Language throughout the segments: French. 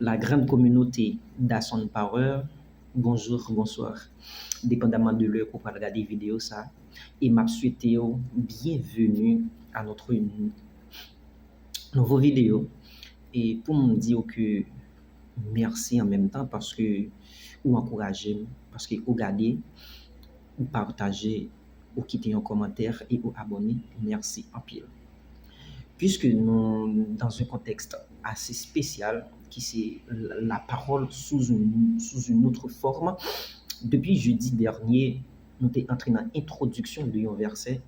la grande communauté d'Asson Power, bonjour, bonsoir, dépendamment de l'heure qu'on va regarder vidéo ça, et m'a souhaité bienvenue à notre nouvelle vidéo. Et pour me dire que merci en même temps parce que ou encourager, parce que vous regardez, ou partagez, ou quitter un commentaire et ou abonner, merci en pile. Puisque nous dans un contexte assez spécial, qui c'est la parole sous une autre forme, depuis jeudi dernier, nous sommes entrés dans l'introduction d'un verset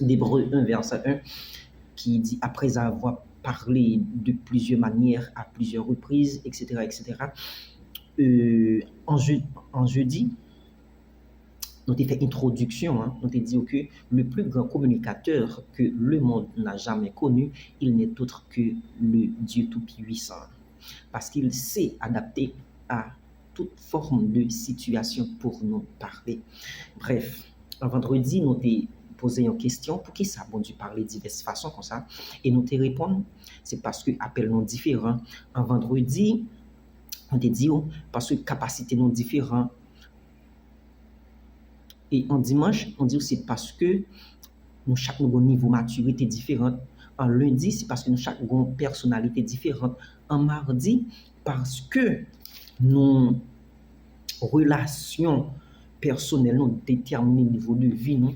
d'Hébreux 1, verset 1, qui dit, après avoir parlé de plusieurs manières, à plusieurs reprises, etc., etc., en jeudi, nous avons fait introduction, nous avons dit que le plus grand communicateur que le monde n'a jamais connu, il n'est autre que le Dieu Tout-Puissant. Parce qu'il sait adapter à toute forme de situation pour nous parler. Bref, un vendredi, nous avons posé une question, pour qui ça bon Dieu parler de diverses façons comme ça, et nous avons répondu, c'est parce que appel nous différents. Un vendredi, on te dit parce que capacité nous différents. Et en dimanche, on dit aussi parce que nous chaque nous niveau de maturité différente. En lundi, c'est parce que nous chaque une personnalité différente. En mardi, parce que nos relations personnelles nous déterminent le niveau de vie nous.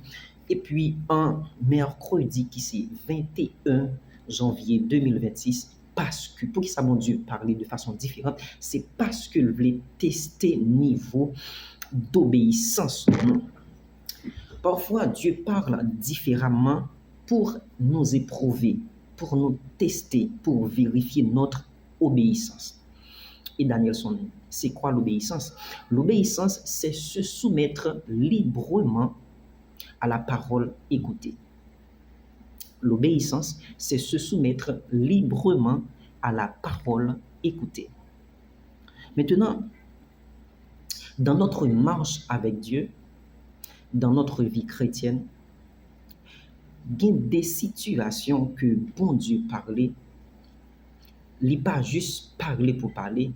Et puis en mercredi qui c'est 21 janvier 2026, parce que pour qui ça mon Dieu parler de façon différente, c'est parce que vous voulez tester niveau d'obéissance. Parfois, Dieu parle différemment pour nous éprouver, pour nous tester, pour vérifier notre obéissance. Et Danielson, c'est quoi l'obéissance? L'obéissance, c'est se soumettre librement à la parole écoutée. L'obéissance, c'est se soumettre librement à la parole écoutée. Maintenant, dans notre marche avec Dieu, dans notre vie chrétienne, il y a des situations que bon Dieu parlait, il n'est pas juste parler pour parler,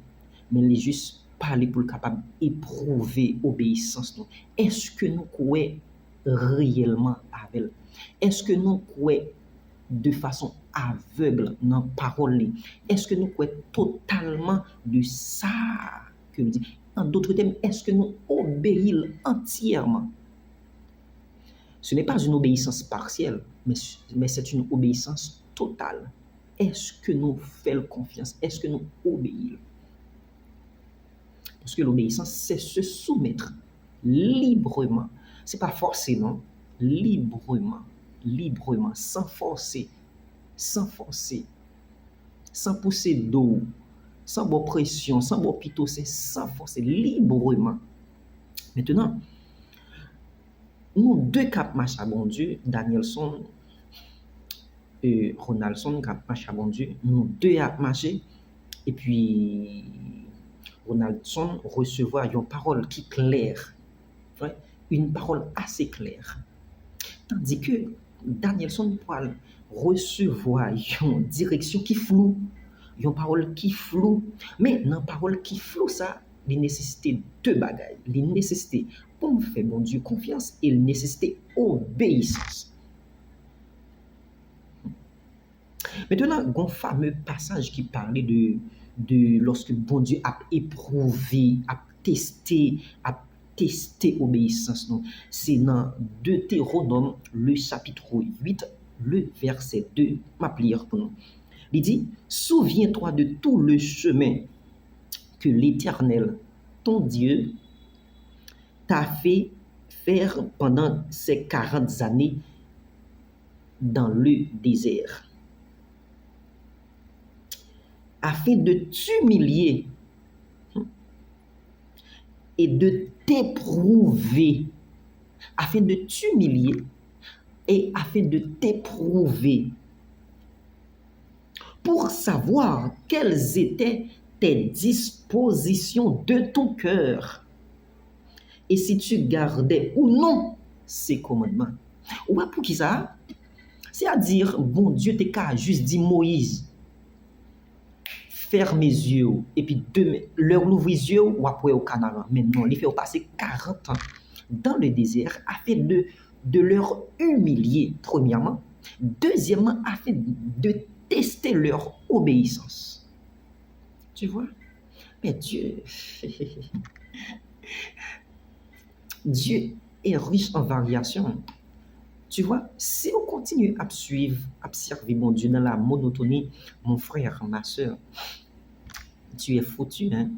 mais il est juste parler pour le capable d'éprouver obéissance. Est-ce que nous croyons réellement avec elle? Est-ce que nous croyons de façon aveugle dans la parole? Est-ce que nous croyons totalement de ça que nous dit? En d'autres termes, est-ce que nous obéissons entièrement? Ce n'est pas une obéissance partielle, mais c'est une obéissance totale. Est-ce que nous faisons confiance? Est-ce que nous obéissons? Parce que l'obéissance, c'est se soumettre librement. Ce n'est pas forcé, non? Librement, sans forcer, sans pousser d'eau, sans bonne pression, sans bonne pitosser, sans forcer, librement. Maintenant, nous deux cap marche à bon Dieu, Danielson et Ronaldson cap marche à bon Dieu, nous deux à marcher, et puis Ronaldson recevoir une parole qui est claire, ouais, une parole assez claire. Tandis que Danielson pourra recevoir une direction qui floue, une parole qui floue, mais dans parole qui floue ça, il nécessite deux bagages, il nécessite pour me faire mon Dieu confiance, il nécessite obéissance. Maintenant, il y a un fameux passage qui parlait de lorsque bon Dieu a éprouvé, a testé obéissance. C'est dans Deutéronome, le chapitre 8, le verset 2, ma prière pour nous. Il dit, souviens-toi de tout le chemin que l'Éternel, ton Dieu, t'a fait faire pendant ces 40 années dans le désert, afin de t'humilier et de t'éprouver, afin de t'humilier et afin de t'éprouver, pour savoir quelles étaient tes dispositions de ton cœur, et si tu gardais ou non ces commandements. Ou pour qui ça? C'est-à-dire, bon Dieu t'es qu'à juste dit Moïse, ferme les yeux et puis demain, leur ouvrir les yeux ou après au Canada. Mais non, il fait passer 40 ans dans le désert afin de leur humilier, premièrement. Deuxièmement, afin de tester leur obéissance. Tu vois? Mais Dieu, Dieu est riche en variations. Tu vois, si on continue à suivre, à servir mon Dieu dans la monotonie, mon frère, ma soeur, tu es foutu, hein?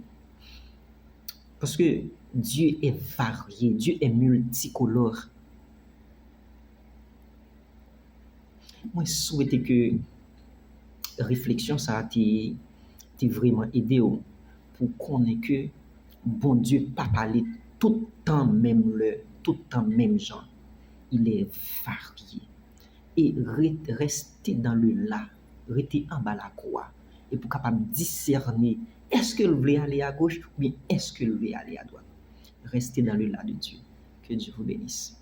Parce que Dieu est varié, Dieu est multicolore. Moi, je souhaite que réflexion ça a été vraiment aidé pour connaître que bon Dieu pas parler tout le temps même tout le temps même genre. Il est varié. Et rester dans le là, rester en bas la croix, et pour capable discerner est-ce que vous voulez aller à gauche ou bien est-ce que vous voulez aller à droite. Restez dans le là de Dieu. Que Dieu vous bénisse.